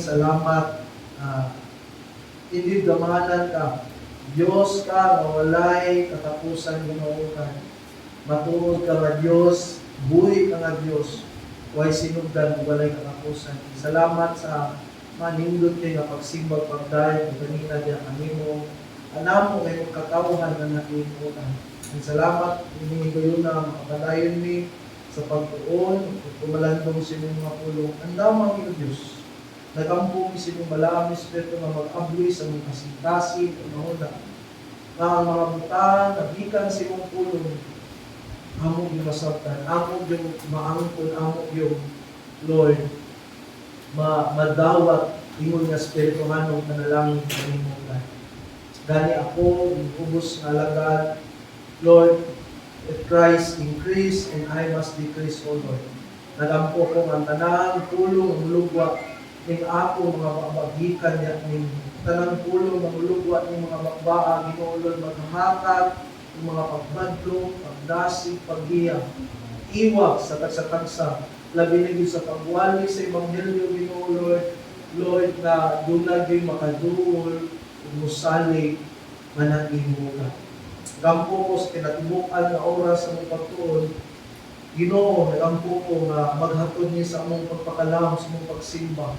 salamat. Hindi damahanan ka. Diyos ka, nga walay katapusan Ginoo ka. Matuod ka nga Diyos, buhi ka nga Diyos. Way sinugdan, walay katapusan. Salamat sa manindot kayo nga pagsimbag pagdayon, kanina diya kanimo. Anamo kayo katawhan na nakimutan. Salamat, hindi ko yun na makapadayon ni sa pagtuon, kumalandong sa inyong mga pulong. Ang damang ino Diyos. Nagampong sa inyong malaking espiritu na mag-abli sa mga kasintasi, umahula. Ang mga butang, nagikan sa inyong pulong, amog yung masabtan, amog yung maangkon, amog yung Lord, madawat ingon nga espiritu nganong panalangin kanimutan. Gani ako, ubos nga lagad, Lord, if Christ increase and I must decrease, O Lord. Nagampo ko ang tanang pulong ng lugwa ng ako mga babagikan niya ng tanang pulong ng lugwa ng mga bakbaa, Ginoo Lord, maghahatag ng mga pagbadlong, pagdasig, paghiya, iwag sa tagsa-tagsa, labi na sa pagwali sa Ebanghelyo, Ginoo Lord, na dunag yung makaduol, umusalig, manag-imuka. Gampo ko sa kinatibukan na oras sa mong pagtuon, Ginoo, nagampo ko nga maghatod niya sa among pagpakalam, sa among pagsimba,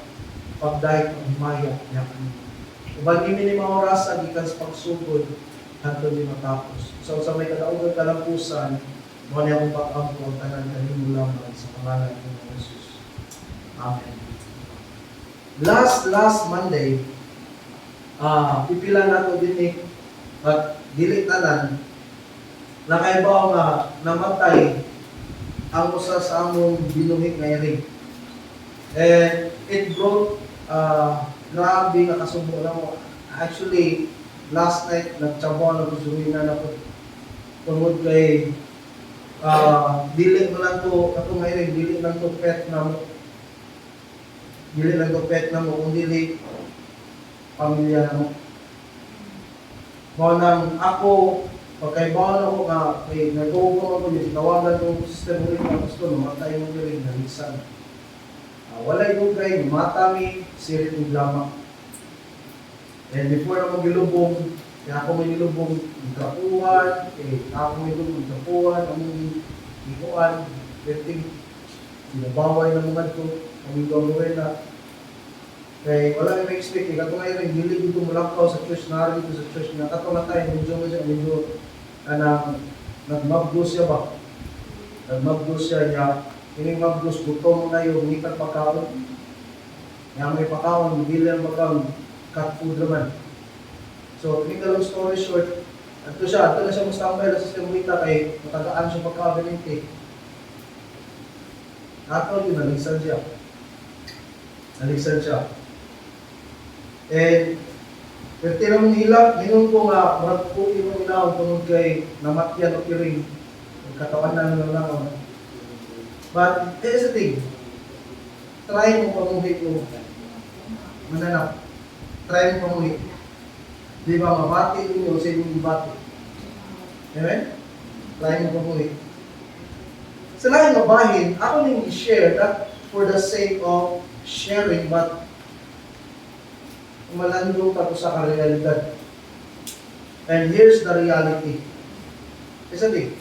pagdahit ng himaya niya kami. Uban kami ni mga oras, gikan sa pagsugod, hatod ni matapos. So sa may kadaugan kalampusan, mga niya akong pag-ampo ang tanan kanino lamang sa pangalan ng Jesus. Amen. Last Monday, pipila nato din at dili tanan nakaibaw nga namatay ang usa sa among binuhi nga iring. And it brought grabe nga kasubo na mo. Actually, last night nagtsabaw na ko na ko tungod kay dili mo lang to ato nga iring, dili lang to pet na mo. Dili lang to pet na mo, kung dili pamilya na mo. Mo nang ako, pagkaibahan ako nga, nag-uupong ako yung tawagan ng sister mo rin na gusto, namatay mo rin, nalisan. Walay dugay, matami, sirit ng lamang. And before na magilubong, kaya ako may nilubong, nagkapuhan, ako may nilubong, nagkapuhan, among ikuan, perting, sinabaway na mga ito, aming gawin na. Kaya wala may expect, kato ngayon rin, hindi dito mulakaw sa church, narin dito sa church, nakato na tayo, medyo nagmabdos siya ba? Nagmabdos siya niya, kining mabdos, butong na yung ngikat pagkaon. Kaya may pagkaon, hindi lang pagkaon, cat food naman. So, kining long story short, ato na siya mustambay na sa sistemita kay matagaan siya pagkaon. Ato yun, nalisan siya. And, pero tinamong hilap, hinong ko nga, marag po yung ilaw, tungod kay namatyan o kiring, katawan na lang. But, here's the thing, try mo pamuhi ko, mananap, try mo pamuhi. Di ba, mabati ninyo, sa inyong bati. Amen? Try mo pamuhi. Sa lahat ng bahin, ako nang i-share, not for the sake of sharing, but malandong ka sa karealidad. And here's the reality. Kasi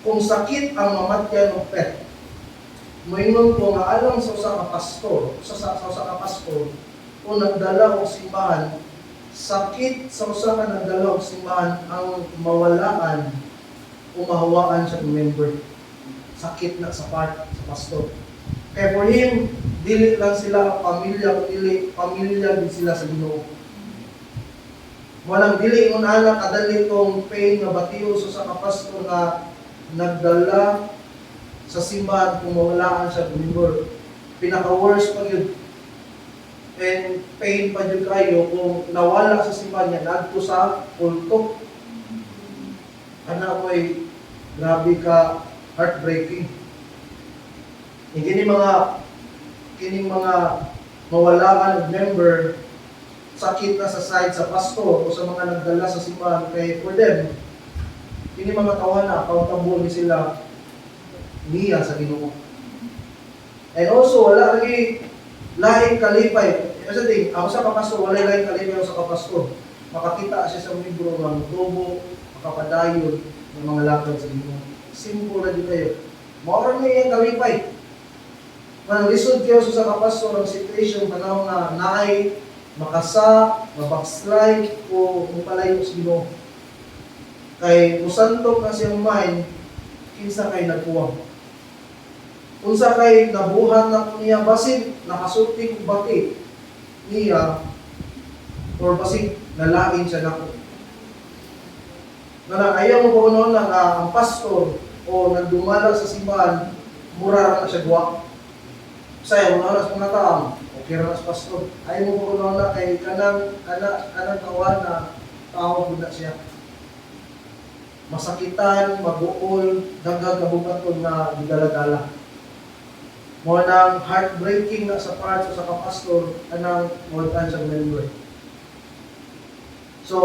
kung sakit ang mamatyan ng pet, moingon ko nga alam sa usa ka pastor, kung nagdala o simbahan, sakit sa usa ka nagdala o simbahan ang mawalaan o mahawaan siya ng member. Sakit na sa part sa pastor. Kaya for him, dili lang sila pamilya, dili pamilya din sila sa Ginoo. Walang dili mo na kadali tong pain nga batiyo sa kapastor na nagdala sa simbahan kung mawalaan siya member. Pinaka-worst pa yun. And pain pa yun kayo kung nawala sa simbahan niya, nagto sa kulto. Ano ko'y grabe ka, heartbreaking. Kining mga mawalaan ng member, sakit na sa side sa pastor o sa mga nagdala sa simbahan, kay for them, kining mga tawahan na accountable ni sila niya sa Ginoo. And also, wala lagi laing kalipay. Kasi ting, ako sa kapastor, walay laing kalipay ako sa kapastor. Makakita siya sa libro ng tubo, makapadayon ng mga lakad sa inyo. Simple na din kayo. Maura niya yung kalipay. Manalisod kayo sa kapastor ang situation, panahon na naay, makasa, mabackslide, o mapalayo sa Ginoo. Kay musantok na siyang mind, kinsa kay nagpuwang. Unsa kay nabuhat na niya, basin nakasulti kong bati niya, or basin nalain siya nako. Na ayaw mo po noon na ang pastor o nagdumala sa simbahan, mura na siya guwa. Saya mo na oras pong nataang, okay na sa pastor. Ayaw mo po noon na kay kanang kawan na tao po na siya. Masakitan, mabuol, dagdag kabukaton na gidala-dala. More nang heartbreaking na sa part sa kapastor, anang more than sa member. So,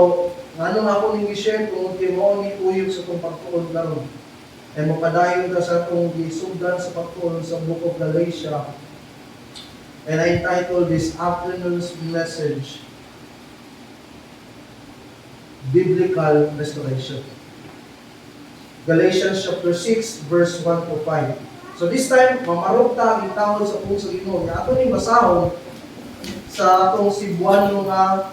ano nga ako nang i-share kung mo ni uyog sa itong pagtuon karon. Ay mapadayon ka sa itong gisugdan sa pagtuon sa Book of Galatia. And I entitled this afternoon's message, Biblical Restoration. Galatians chapter 6, verse 1 to 5. So this time, mamarugta ang tawag sa puso Ginoo. Ato ning basahon sa atong Cebuano nga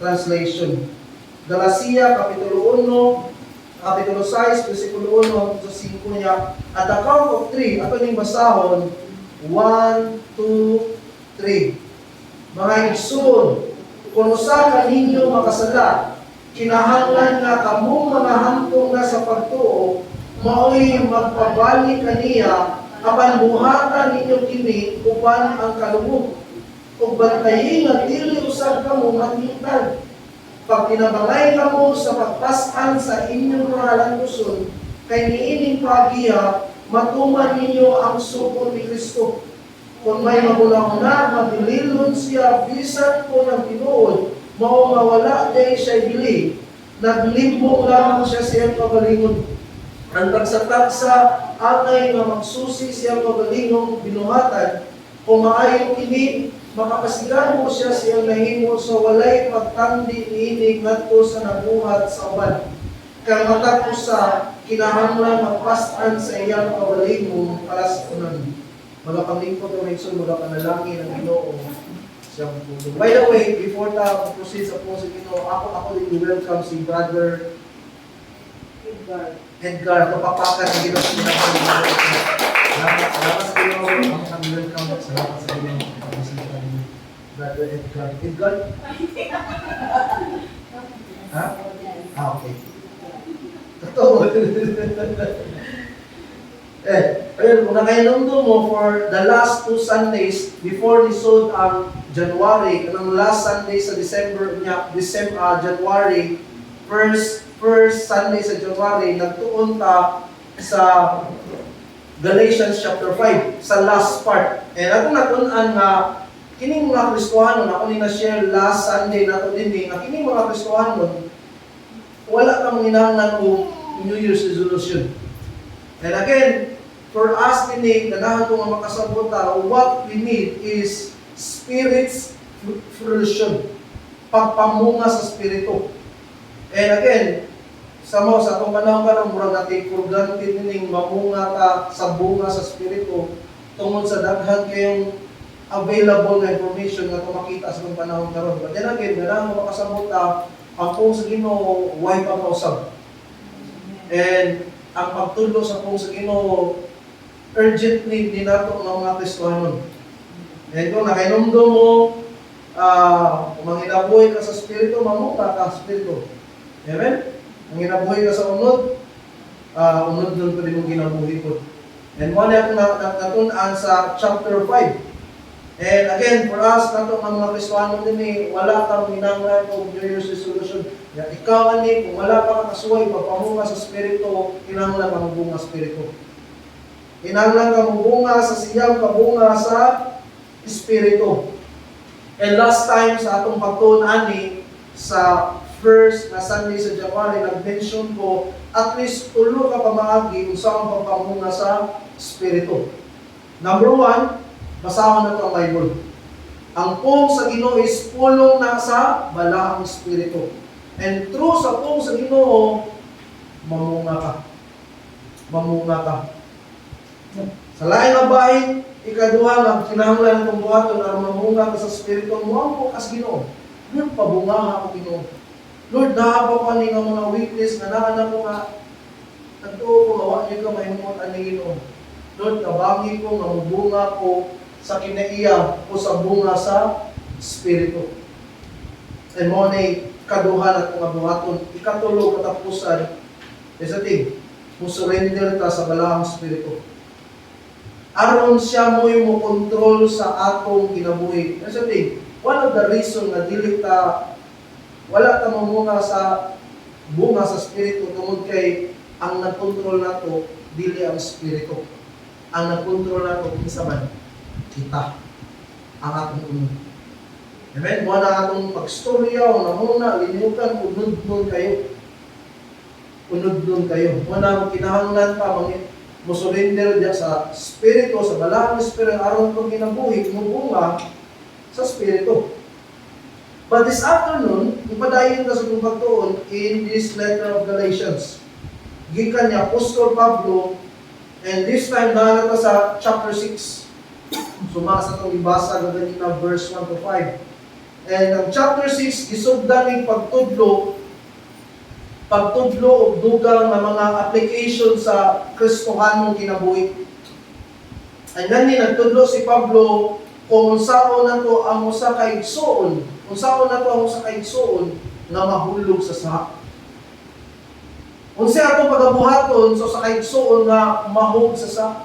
translation. Galacia, Kapitulo 1, Kapitulo 6, versikulo 1 hanggang sa 5 niya. At the count of 3, ato ning basahon, 1, 2, 3. Mga igsoon, kung usa ka ninyo makasala, kinahanglan nga kamong mga hantong na sa pagtuo, mao'y magpabalik kaniya, apan buhatan ninyo kini, uban ang kalubog. Ug bantayin nga dili usab kamo matingtad. Pag tinabangay kamo sa pagpasan sa inyong kahalanguson, kay niining pagiya, matuman ninyo ang suko ni Kristo. Kung may magulahuna, mabililon siya, bisan ko ng tinuod, mao mawala day siya bili. Naglimbong lamang siya siyang pagalingon. Ang tagsa-tagsa, atay nga magsusi siyang pagalingong binuhatan, kung maayo kini, makapasigan mo siya siyang nahimo sa walay pagtandi niinig ngadto sa nabuhat sa uban. Kaya matapos sa kinahanglan magpastan sa iyang pagalingong para sa unan. Magapanglingkod o Nixon, magapanalangin ang Ginoo. By the way, before ta proceed sa po sa Ginoo, ako din welcome si Brother Edgar, kapapakan ng Ginoo sa Ginoo. Salamat sa Ginoo, ang welcome, salamat sa Ginoo. Brother Edgar. Edgar? Ha? Okay. Totoo. Ayun, kung nakainundo mo for the last 2 Sundays before nisod ang January, kanang last Sunday sa January, first Sunday sa January, nagtuon ta sa Galatians chapter 5, sa last part. And ako natunan nga, kining mga Kristohanon, ako ni na-share last Sunday nato din nga kining mga Kristohanon, wala kang hinahanglan o New Year's resolution. And again, for us din ganahan ko nga makasabot what we need is Spirit's fruition. Pagpamunga sa Espiritu. And again, sa atong panahon karong murag natin for granted ning mamunga ta sa bunga sa Espiritu tungod sa daghan kayong available na information nga makita sa itong panahon karon. But then again, ganahan mo makasabot ang pong sa Ginoo way pa kausab. And ang pagtudlo sa pong sa Ginoo urgent need din nato ng mga Kristohanon. And kung nakainomdo mo, manginabuhay ka sa Espiritu, mamunga ka sa Espiritu. Amen? Manginabuhay ka sa unod, unod doon pa din mong ginabuhay ko. And one ako natunan sa chapter 5. And again, for us, nato ng mga Kristohanon din wala kang minanglan o New Year's resolution. Yan, ikaw kung wala pa kasuway, papamunga sa Espiritu, kinanglan ka mabunga sa Espiritu. Kinanglan ka mabunga sa siyang kabunga sa Espiritu. And last time sa atong pagtuon sa first na Sunday sa January, nag-mention ko at least 3 ka pamaagi kung saan pagpamunga sa Espiritu. Number 1, Basahon na ito ang Bible. Ang pong sa Ginoo is pulong na sa balaang espiritu. And through sa pong sa Ginoo, mamunga ka. Mamunga ka. Sa lain nga bahin, ikaduha nga kinahanglan itong buhaton na mamunga ka sa espiritu mo po kas Ginoo. Lord, pabunga ako Ginoo. Lord, nahaba pa ni nga mga weakness na naanak ko nga nagtuo ko mawa niyo ka mahimot ani Ginoo. Lord, kabangi ko nga mubunga ko sa kinaiya o sa bunga sa espiritu. And mo ni kaduha na itong buhaton, ikatulo katapusan, isa ting, musurrender ka sa balaang espiritu. Aron siya mo yung control sa atong kinabuhi. Isa ting, one of the reason na dili ta wala ta mamunga sa bunga sa espiritu tungod kay ang nagkontrol nato dili ang espiritu. Ang nagkontrol nato kinsa man kita ang atong unod. Amen? Mo na atong pagstorya o namuna linukan unod-unod kayo. Unod-unod kayo. Mo na kinahanglan pa mo surrender diya sa espiritu, sa balaang espiritu aron kung kinabuhi mubunga sa espiritu. But this afternoon, ipadayon ka sa pagtuon in this letter of Galatians. Gikan ni Apostol Pablo, and this time na sa chapter 6. Sumasa itong ibasa gaganina verse 1 to 5. And ang chapter 6, isugdan ng pagtudlo o dugang ng mga application sa Kristohanong kinabuhi. And gani nagtudlo si Pablo kung unsaon na to ang usa ka igsoon, nga mahulog sa saha. Unsa atong pagabuhaton so sa kaigsoon nga mahug sa saha.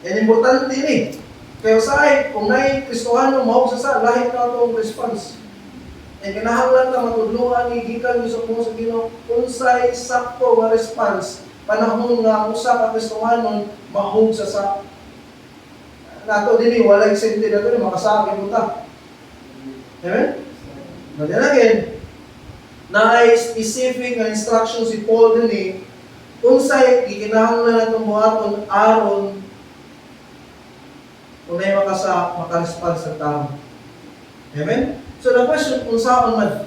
And importante ini. Kaya usahay, kung na'y Kristohano mahug sa saha, lahi na itong response. And kinahanglan na matudluan ni gikan sa puso sa Ginoo unsay sakto nga response panahon nga usa ka Kristohanon mahug sa saha. Nato dinhi walay sente na ito, makasabi mo ta. Amen? But then again, na ay specific na instruction si Paul din unsay gikinahanglan natong buhaton aron unay makarespond sa tao. Amen? So the question, unsaon man?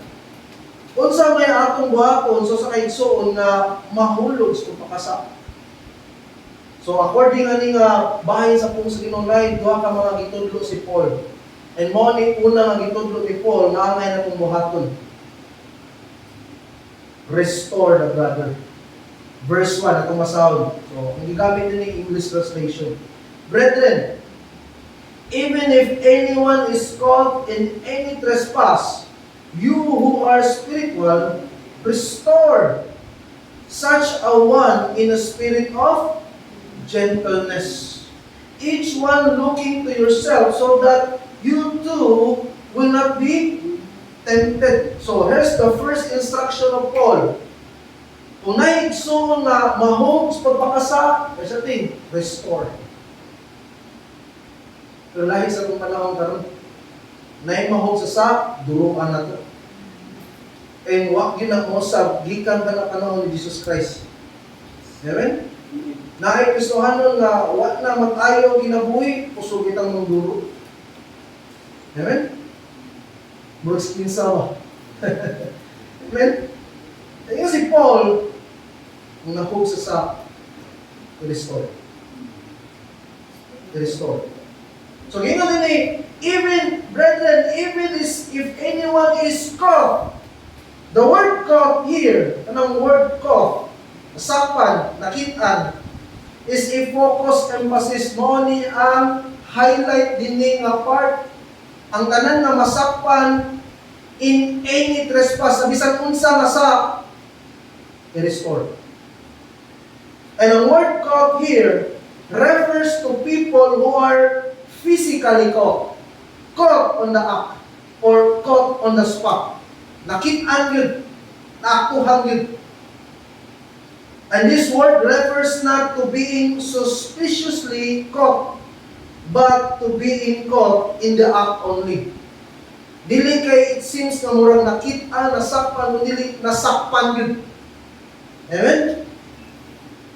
Unsa may atong buhaton so sa kaigsoon na mahulog sa pakasa? So according ani nga bahin sa pong sa Ginoo duha ka mga gitudlo si Paul. And mo ni una nga gitudlo ni Paul nga angay natong buhaton. Restore the brother. Verse 1 atong masahod. So ang gigamit din ng English translation. Brethren, even if anyone is caught in any trespass, you who are spiritual, restore such a one in a spirit of gentleness. Each one looking to yourself so that you too will not be tempted. So here's the first instruction of Paul. Kung naigsoon nga mahog sa pagpakasa, there's a thing, restore. Pero lahi sa itong panahon karon, naimahog sa sak, duruan na ito. And wag yun ang usab, gikan ka na panahon ni Jesus Christ. Amen? Naay Kristohanon nga wag na matayo ginabuhi, kusog itang mong duro. Amen? Verse 15. Amen? Ayun si Paul, ang nahog sa sak, restore. Restore. So, gano'n din even, brethren, even if anyone is caught, the word caught here, anong word caught, nasakpan, nakitaan, is a focus emphasis mo ni ang highlight din nga part, ang tanan na masakpan in any trespass, sa bisan unsa nga sa i-restore. And ang word caught here refers to people who are physically caught on the act, or caught on the spot. Nakit-an yun, naaktuhan yun. And this word refers not to being suspiciously caught, but to being caught in the act only. Dili kay it seems na murang nakit-an, nasakpan, dili nasakpan yun. Amen?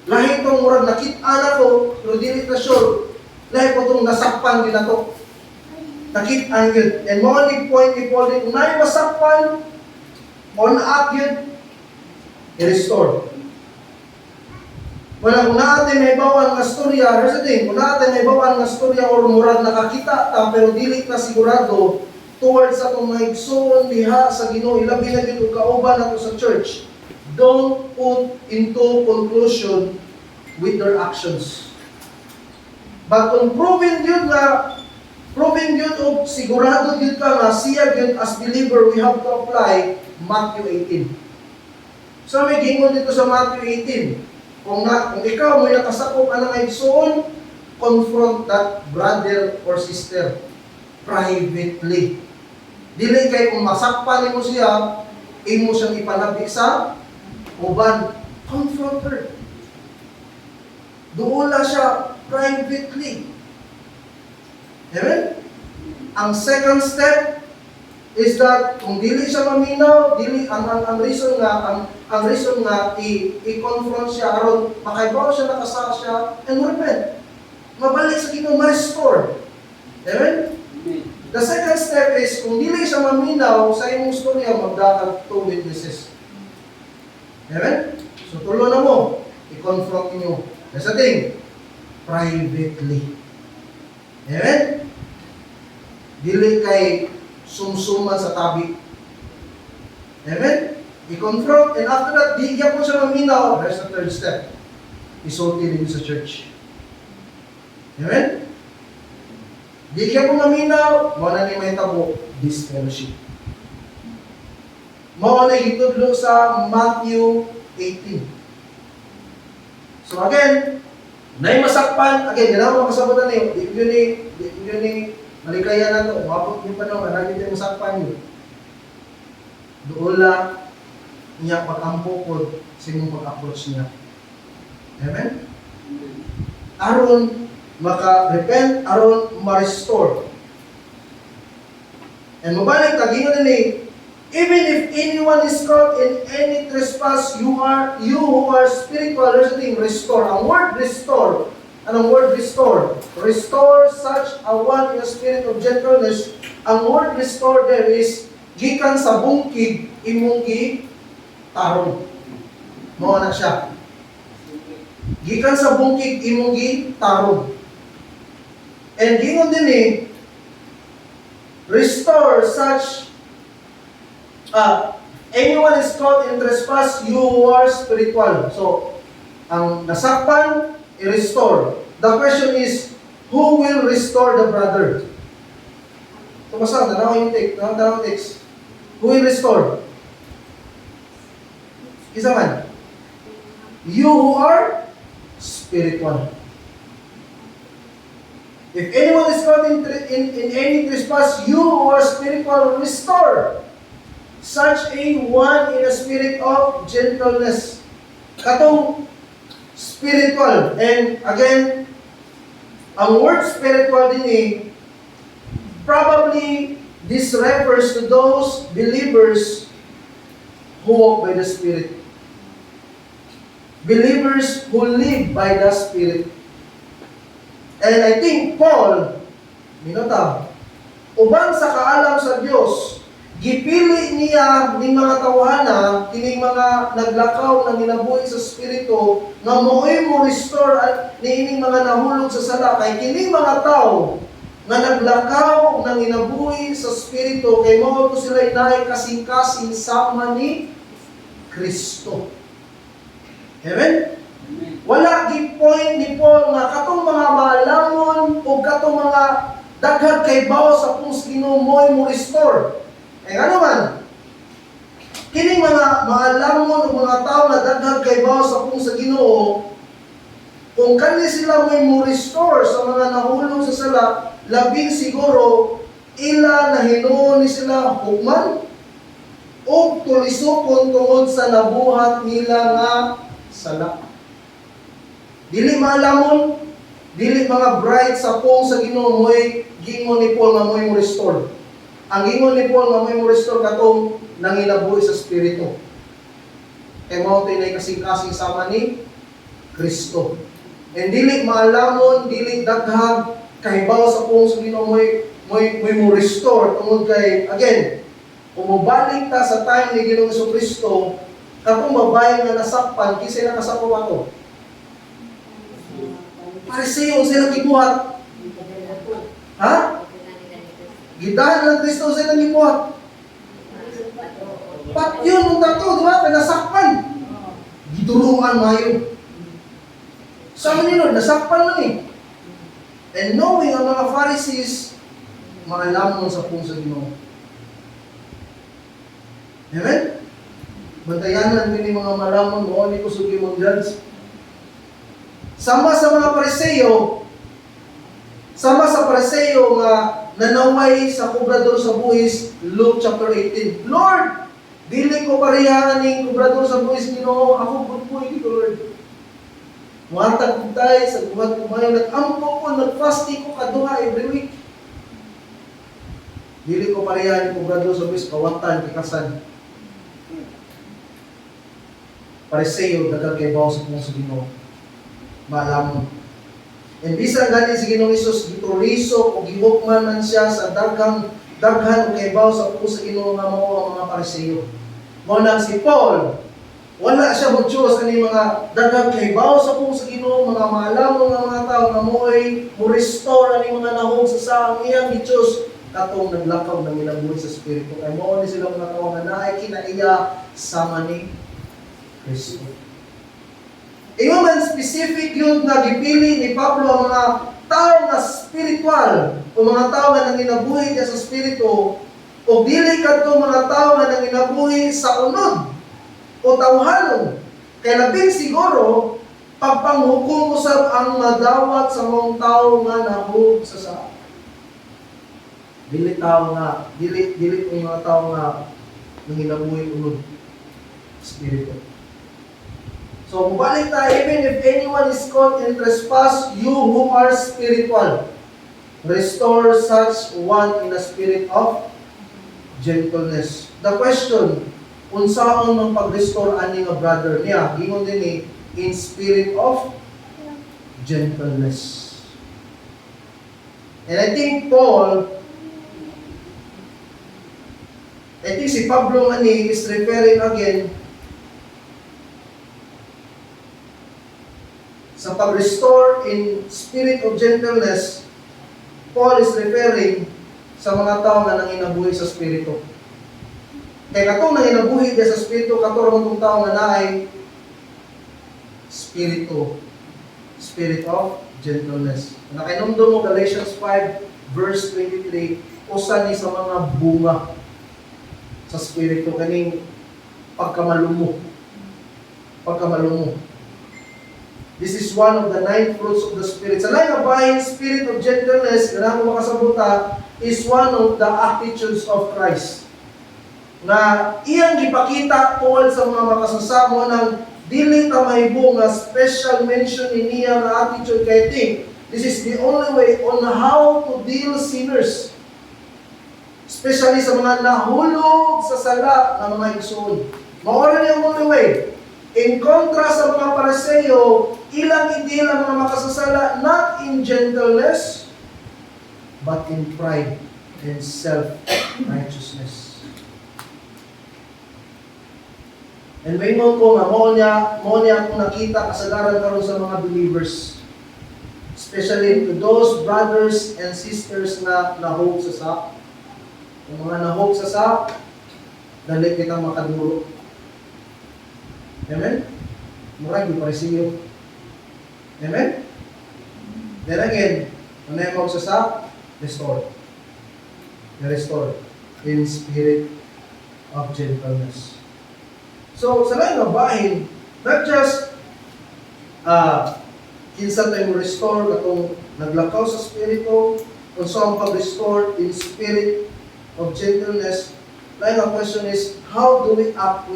Lahi itong murag nakit-an ako, pero dili na sure. Lahat po itong nasakpan din na to. Nakit-an yun. And mo ni point ni Paul din, unay masakpan, on up yun, i-restore. Wala, kung natin may bawang nga storya, here's the thing, kung natin may bawang nga storya or murag nakakita ta, pero dili na sigurado, towards sa itong maigsoon diha sa Ginoo, ilabi na dito kauban nato sa church, don't put into conclusion with their actions. But kung proven yun o sigurado yun ka nga, siya yun as believer, we have to apply Matthew 18. So may gingon dito sa Matthew 18, kung ikaw may nakasakop anang maigsoon, confront that brother or sister privately. Dili kay kung masakpan mo siya, imo siyang ipanabi sa uban. Confront her. Duula siya privately. Amen? Ang second step is that kung dili siya maminaw, ang reason nga i-confront siya aron makaibaw siya, nakasa siya, and repent. Mabalik sa Ginoo, ma-restore. Amen? The second step is, kung dili siya maminaw sa imong storya, magdatag 2 witnesses. Amen? So tulo na mo, i-confront niyo. That's the thing, privately. Amen? Dili kay sumsuman sa tabi. Amen? I-confront, and after that, di kaya po siya maminaw. There's the third step. Isulti din sa church. Amen? Di kaya po maminaw, muna ni may tabo, disfellowship. Muna itudlo sa Matthew 18. So again, na masakpan, again, ganaw makasabutan niyo, di yun ni malikaya na to, mabot yung panahon, naging tayo masakpan yun. Doon lang niya pag-ampo ko sa inyong pag-approach niya. Amen? Aron maka-repent, aron ma-restore. And mabalik, tagingan din even if anyone is caught in any trespass, you who are spiritual, there's a thing, restore. Ang word restore, anong word restore? Restore such a one in a spirit of gentleness. Ang word restore there is, gikan sa bungkig, imong tarong. Mao na siya. Gikan sa bungkig, imong tarong. And gingon din restore such, anyone is caught in trespass, you are spiritual. So, ang nasakpan, i-restore. The question is, who will restore the brother? So, basta, tanawin yung text. Who will restore? Isa man. You who are spiritual. If anyone is caught in any trespass, you who are spiritual, restore such a one in a spirit of gentleness. Katong spiritual. And again, ang word spiritual din probably this refers to those believers who walk by the Spirit. Believers who live by the Spirit. And I think Paul, minota, uban sa kaalam sa Dios, gipili niya ning mga tawhana, kining mga naglakaw na ginabuhi sa Espiritu, nga mo'y mo restore niining mga nahulog sa sala, kay kining mga tao nga naglakaw na ginabuhi sa Espiritu, kay mo to sila inay kasing-kasing sama ni Kristo. Amen? Wala gi-point ni Paul nga katong mga maalamon o katong mga daghag kay bawo sa pus Ginoo mo'y mo restore. Ano man? Kining mga maalamon o mga tao na daghag kay bawo sa pus sa Ginoo, kung kanli sila mo'y mo restore sa mga nahulog sa sala, labing siguro ila na hinuon ni sila hukman o tulisokon tungod sa nabuhat nila nga sala. Dili maalamon, dili mga bright sa pong sa Ginoo mo'y gingon ni Paul nga mo'y mo restore. Ang gingon ni Paul nga mo'y mo restore katong nanginabuhi sa Espiritu. Kay mao tay nay kasing-kasing sama ni Kristo. And dili maalamon, dili daghag, kahibaw sa kung sa Ginoo mo'y mo restore tungod kay, again, kung mabalik ta sa time ni Ginoong Jesucristo, katong babae nga nasakpan, kisay nakasapaw ako. Pariseo sila gibuhat. Ha? Gidahan ng Kristo sila gibuhat. Pat yun, nung tato, di ba? Nasakpan. Giduruan mayo. Sa nila, nasakpan man eh. And knowing ang mga Pharisees, maalam mo sa puso sa Ginoo. Amen? Bantayanan din mga malamon mo, hindi ko sugi mong judge. Sama sa mga Pariseo, sama sa Pariseo nga nanaway sa kubrador sa buhis, Luke chapter 18. Lord, dili ko parihaan ni kubrador sa buhis Ginoo, ako pagpuy dito, Lord. Muhatag ko tayo sa buhat kumayo, nag-ampo ko, nag-fasting ko kaduha every week. Dili ko parihaan ni kubrador sa buhis, kawatan, kikasan. Pariseo, dagang kay bawas sa kung sa Ginoo. Maalamon. And bisan gani si Ginoong Hesus gituriso o gihukman man siya sa daghan o kay bawas sa kung sa Ginoo nga mao ang mga Pariseo. Mao nang si Paul, wala siya mo-choose kani mga daghang kay bawas sa kung sa Ginoo, mga maalamon nga mga tao nga mo'y mo-restore ani mga nahog sa ang iyang gi-choose katong naglakaw ng ilang buhay sa Espiritu. Kay mao ni sila mga tao nga naay kinaiya sama ni Kristo. Ingon man specific yun na gipili ni Pablo ang mga tao na spiritual o mga tao nga nanginabuhi niya sa Espiritu o dili kadto mga tao nga nanginabuhi sa unod o tawhanon. Kaya labing siguro pagpanghukom usab ang madawat sa mga tao nga nahug sa dili tao nga dili ang mga tao nga nanginabuhi unod Espiritu. So, mubalik tayo, even if anyone is caught in trespass, you who are spiritual, restore such one in a spirit of gentleness. The question, unsaon mang pag-restore ani nga brother niya, gingon din in spirit of gentleness. And I think si Pablo ani is referring again sa pag-restore in spirit of gentleness. Paul is referring sa mga tao na nanginabuhi sa Espiritu. Kaya katong nanginabuhi sa Espiritu, katong itong tao na naay Espiritu, spirit of gentleness. Nakinumdum mo Galatians 5 verse 23, usa ni sa mga bunga sa Espiritu, kaning pagkamalumo. This is one of the 9 fruits of the Spirit. Sa lain bahin, spirit of gentleness, ganang makasabuta, is one of the attitudes of Christ. Na iyang gipakita tungkol sa mga makasasamo ng dili ta mahibong nga special mention ni niya nga attitude kay think. This is the only way on how to deal sinners. Especially sa mga nahulog sa sala ng mga igsoon. Maura niya ang only way. In contrast sa mga Pariseo, ilang hindi lang mga makasasala, not in gentleness, but in pride and self-righteousness. And may mo ko nga, mo niya akong nakita kasagaran karon sa mga believers. Especially to those brothers and sisters na nahog sa sak. Yung mga nahog sa sak, dali kitang makaduro. Amen? Murag yung Pariseo. Amen? Then again, ano yung magsasap? Restore. Restore. In spirit of gentleness. So, sa lain ng bahin, not just kinsa tayo restore katong naglakaw sa spirito, kung saan pag-restore in spirit of gentleness. Lain ang question is, how do we act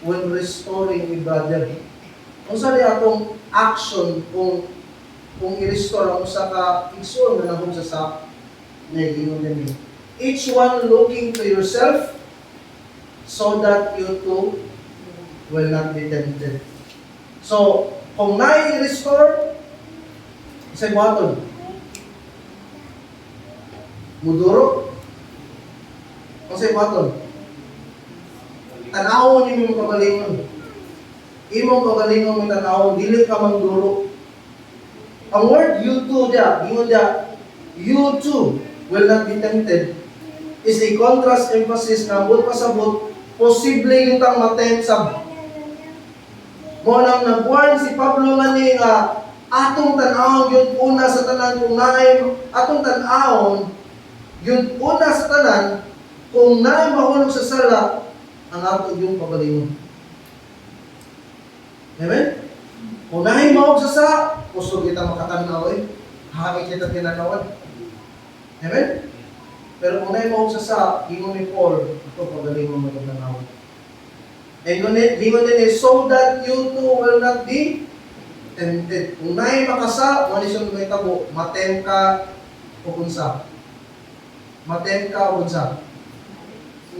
when restoring a brother? Kung saan atong action kung i-restore ang usa ka igsoon na nahum sa sak na gingon din. Each one looking to yourself so that you too will not be tempted. So, kung na-restore, Sa buhaton. Muduro. Kasi buhaton. Tanawon imong kagalingon. Imong kagalingon mo tanawon, dili ka mangduro. Ang word you too dia, ingon dia, you too will not be tempted is a contrast emphasis na ambot pasabot, posible yung tang matensab. Mo nang nagwarn si Pablo nga ni nga atong tan-awon gyud una sa tanan kung naay atong tan-awon gyud una sa tanan kung naay mahulog sa sala ang ato yung pagalingon. Amen? Kung naay mahulog sa sala, kusog kita makatanaw hangin kita tinanawan. Amen? Pero kung naay mahulog sa sala, ingon ni Paul, ito pagalingon mo tinanawan. And lingon din so that you too will not be tempted. Kung naay makasa, manisyon may tabo, matem ka o kunsa. Matem ka o kunsa.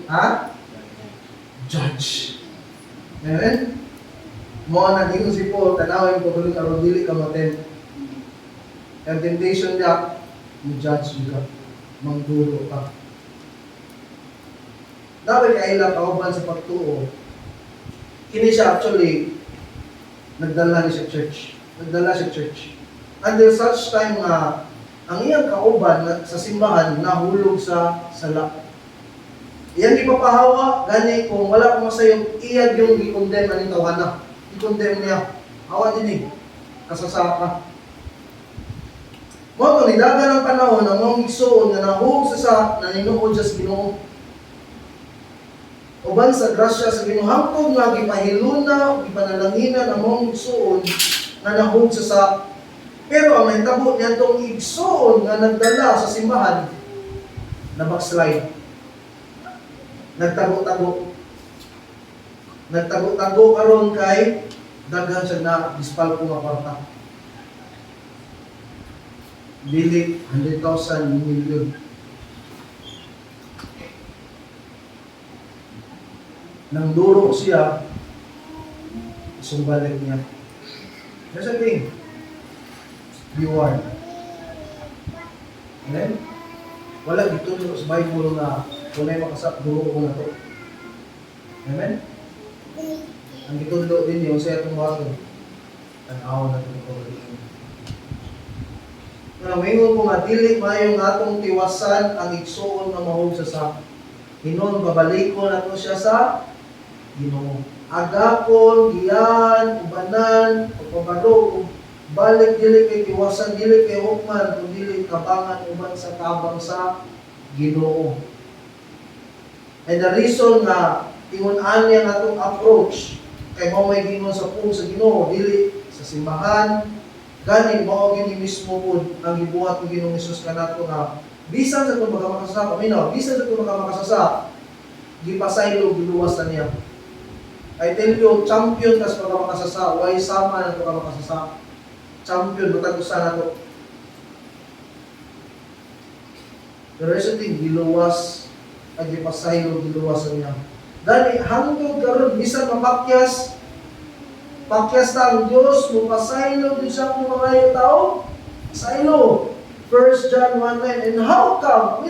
Ha? Judge. Amen? Mo na dingon si Paul, tanawin ko tuloy aron dili ka matem. Ang temptation niya, mu-judge ka, mangduro ka. Dapat kaila kauban sa pagtuo. Kini siya actually nagdala ni sa church. Nagdala sa church. Until such time nga ang iyang kauban sa simbahan nahulog sa sala. Iyang ipapahawa gani kung wala pa masayong iyag yung i-condemn aning tawhana. I-condemn niya. Hawa din kasasaka. Mo to ni dagan ang panahon ang mga igsoon nga nahulog sa naninuod sa Ginoo. Uban sa grasya sa Ginoo hangtod nga gipahiluna, gipanalangina ang mga igsoon nga nahulog sa pero ang mahitabo niya itong igsoon nga nagdala sa simbahan na backslide. Nagtago-tago. Nagtago-tago karon kay daghan siya na dispal ko nga kwarta. Dili 100,000 million. Nang duro siya, sumbalik niya. There's a thing. Be warned. Amen? Wala dito sa Bible na kunay makasak, duro ko na to. Amen? Ang gitulo din yung sa itong bago. Tanaw na itong pagkakas. Nawingon ko nga, dili mayong atong tiwasan ang igsoon na mahog sa Hinon, babalikon na to siya sa Ginoo. Agapon, giyan, ubanan, pagpabalo, balik dili kay tiwasan, dili kay hukman, kung dili kabangan uman sa tabang sa Ginoo. And the reason nga ingon-an niya natong approach kay mao may gingon sa pung sa Ginoo, dili sa simbahan, gani mao gini mismo pud ang gibuhat ni Ginoong Hesus kanato nga bisan sa kung makamakasasa, paminaw, bisan sa kung makamakasasa, gipasaylo giluwas na niya. I tell you, champion kas makamakasasa, why sama na ito makamakasasa? Champion, matag-usa na ito. The rest of thing, giluwas, ay gipasaylo giluwas na niya. Dali, hanggang karon bisan mapakyas, pakyas na ang Diyos, mupasaylo din siya kung mga tao, saylo. 1 John 1:9. And how come,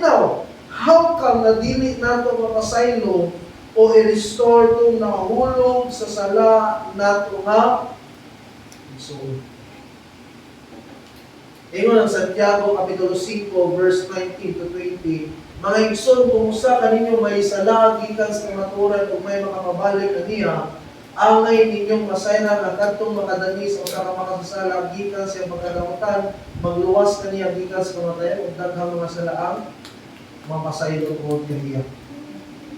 how come na dili nato mapasaylo o i-restore itong nahulog sa sala nato nga igsoon? Ingon ang Santiago Kapitulo 5 verse 19 to 20. Mga igsoon, kung usa kaninyo may sala gikan sa kamaturan o may makapabalik na niya, angay ninyong masayna nga kadtong makadani sa usa ka makasasala gikan sa pagkadamutan, magluwas kaniya gikan sa kamatayan ug daghang mga salaang mapasaylo tungod kaniya.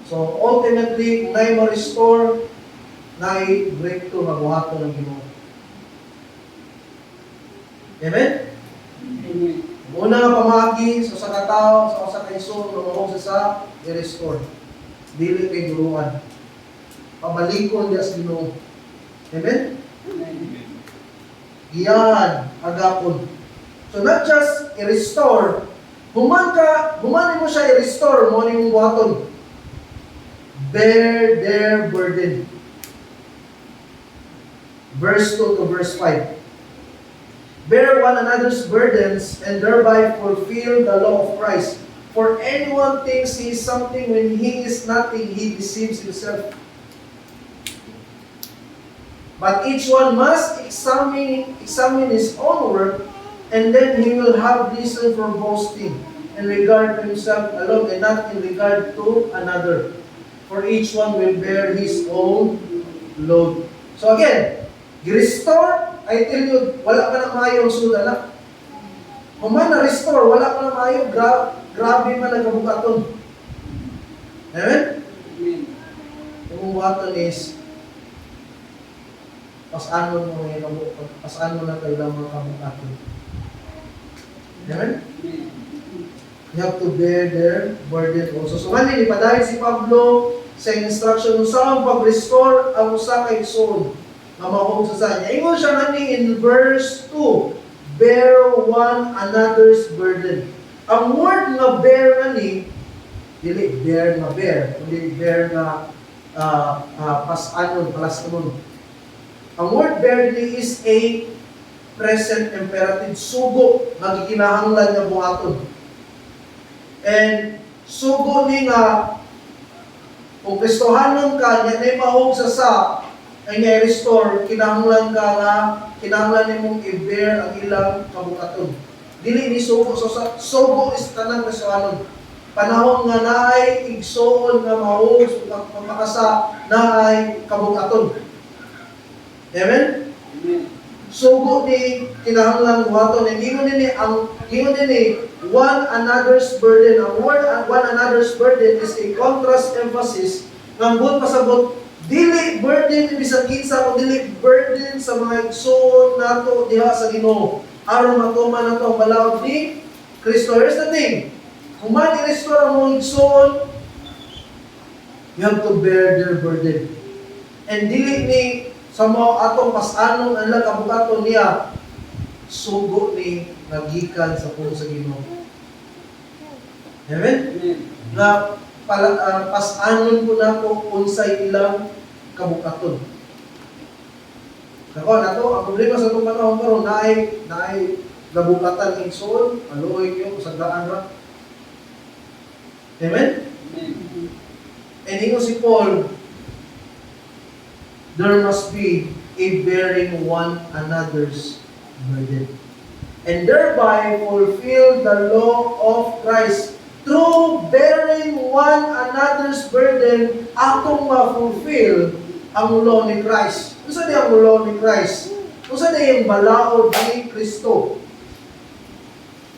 So ultimately, kung na'y ma-restore, na'y breakthrough mabuhaton ng Ginoo. Amen? Amen. Una nga pamagi sa usa ka tawo, sa usa ka igsoon nga mahog sa i-restore. Dili kay duruan. Pabalikon diya sa Ginoo. Amen? Amen. Iyan, agapon. So not just i-restore, human mo siya i-restore, mo ni mong buhaton. Bear their burden. Verse 2 to verse 5. bear one another's burdens, and thereby fulfill the law of Christ. For anyone thinks he is something when he is nothing, he deceives himself. But each one must examine his own work, and then he will have reason for boasting in regard to himself alone and not in regard to another. For each one will bear his own load. So again, restore, I tell you, wala pa na maayo ang suda na. Kung man na-restore, wala pa na maayo, grabe man nagkabukaton. Amen? Yung bukaton is, pasaan mo na kayo lang mga kabukaton. Amen? You have to bear their burden also. So, ngayon, ipadahin si Pablo sa instruction kung saan pag-restore ang usa kay igsoon na mahog sa sanya. Ingon siya ngayon in verse 2, bear one another's burden. Ang word nga bear ngani, dili bear nga bear, kundi bear nga pasanon, palasanon. Ang word bear dili is a present imperative, sugo, magikinahanglan nga buhaton. And sugo ni nga, kung Kristohanon ka, yan ay mahog sa ay nga restore, kinahanglan ka nga, kinahanglan ni mong i-bear ang ilang kabukaton. Dili ni sugo, so sugo is tanang Kristohanon. Panahon nga naay igsoon nga mahog, pagmakasa naay kabukaton. Amen? Amen. Sugo ni kinahanglan buhaton. Ingon nini one another's burden. Ang word one another's burden is a contrast emphasis ng buot pasabot dili burden bisan kinsa o dili burden sa mga igsoon nato diha sa Ginoo aron matuman nato ang balaod ni Kristo. Here's the thing. Kung man i-restore ang mga igsoon, you have to bear their burden. And dili ni sa mga atong pasanon ang lang kabukaton niya, sugo ni nagikan sa puso sa Ginoo. Amen? Na pasanon po na po unsay ilang kabukaton. Ako, nato, ang problema sa itong panahon karon naay nabukatan ng igsoon, aluoy niyo sa daan ra. Amen? And ingon si Paul, there must be a bearing one another's burden. And thereby fulfill the law of Christ. Through bearing one another's burden, atong ma-fulfill ang law ni Christ. Kung saan ang law ni Christ? Kung saan yung balaod ni Kristo?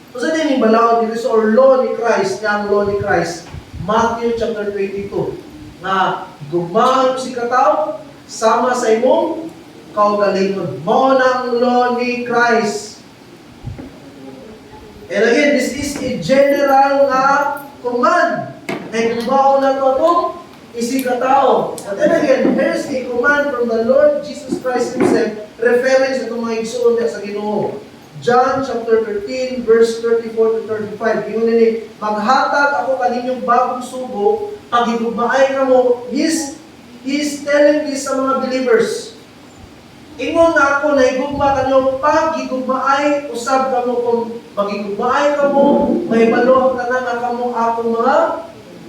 Kung saan yung balaod ni Kristo or law ni Christ, ang law ni Christ? Matthew chapter 22. Na gumahon si katao, sama sa imong kaugalingon. Mao na ang law ni Christ. And again, this is a general nga command. And mao na to itong isikatao. But then again, here's a command from the Lord Jesus Christ Himself, referring sa itong mga igsoon sa Ginoo. John chapter 13, verse 34 to 35. Yun nini, maghatag ako kaninyong bagong sugo, pag higugmaay ka mo, He's telling this sa mga believers. Ingon na ako na higugma kanyo, pag higugmaay, usab ka mo kung magigugmaay ka mo, may balo ang tanan na kamo akong mga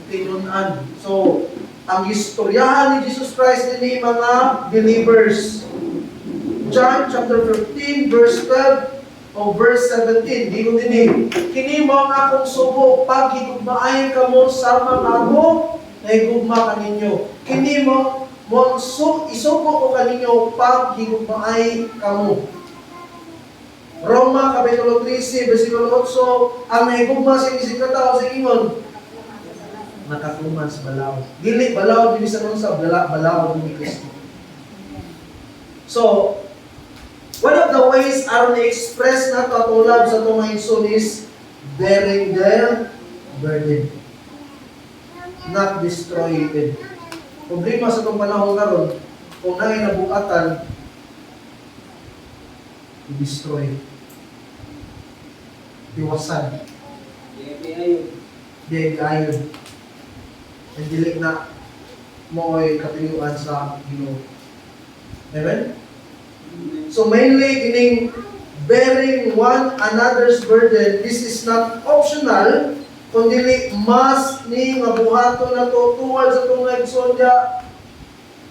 tinunan. So, ang istoryahan ni Jesus Christ din mga believers. John chapter 15, verse 12, o verse 17, di ko din kini mo ang akong subo, pag higugmaay ka mo sa mga ako, na higugma kaninyo. Kini mo isubo ko kaninyo pag higugmaay kamo. Roma kapitulo 13 bersikulo 8, ang nahigugma sa isig katao sa ingon nakatuman sa balaod. Dili balaod dili sa sa balaod ni Kristo. So, one of the ways aron i-express nato atong love sa atong mga igsoon is bearing their burden, not destroying it. Problema sa itong panahon karon, kung nangay nabukatan, i-destroy. Iwasan. Di ayon. And dili na mo ay katuyuan sa Ginoo. Amen? So mainly, ining bearing one another's burden. This is not optional, kundi mas ni nga buhaton na to tuwal sa itong nagsondya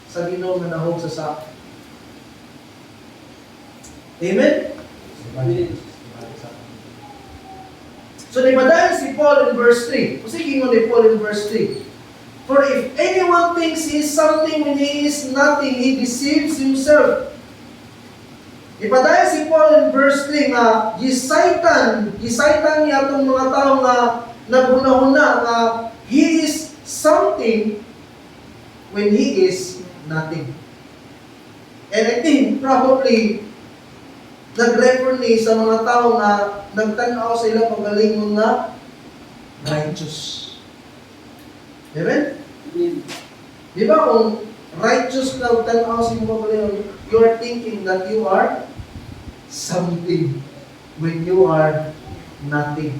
sa Ginoo nga nahog sa sako. Amen? So, nipadayon si Paul in verse 3. Kasi gingon ni Paul in verse 3. For if anyone thinks he is something when he is nothing, he deceives himself. Ipadayon si Paul in verse 3 nga, gisaitan niya itong mga tao nga naghuna-huna nga he is something when he is nothing. And I think probably nag-refer ni sa mga tao nga nagtanaw sa ilang pagalingon nga righteous. Amen? Di ba kung righteous na tanaw sa ilang pagalingon, you are thinking that you are something when you are nothing.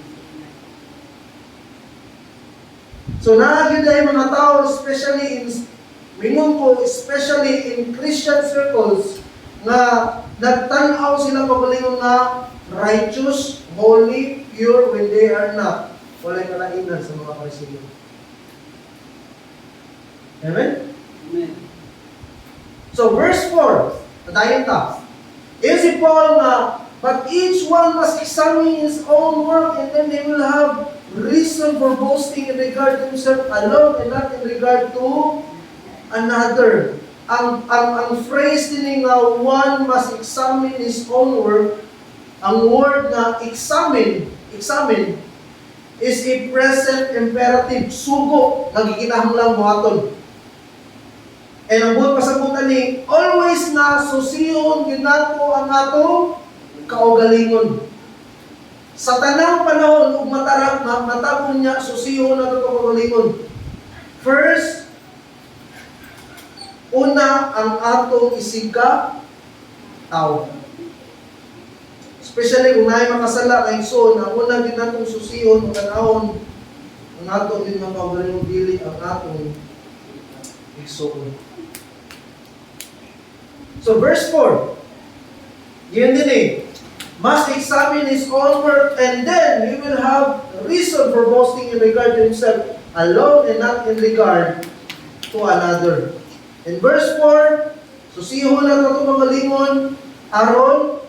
So naagid ay mga tao, especially in Christian circles, nga nagtanaw sila pagalingon nga righteous, holy, pure when they are not. Walay kalainan sa mga Kristiyan. Amen? Amen. So verse 4, padayon ta. Is si Paul nga, but each one must examine his own work, and then they will have reason for boasting in regard to himself alone and not in regard to another. Ang phrase din nga, one must examine his own work, ang word na examine is a present imperative, sugo, nagikinahanglang buhaton. And ang buhat pasagutan ni, always na susihon ginato ang atong kaugalingon. Sa tanang panahon, ug matapon niya, susihon na ito kaugalingon. First, una ang atong isiga tao. Especially kung naay makasala kay so, na una din natong susihon o tanahon ang atong din mga kaugalingon dili ang atong igsoon. So verse 4, yun din eh, must examine his own work, and then he will have reason for boasting in regard to himself alone and not in regard to another. In verse 4, susihon na ito magalingon, aron,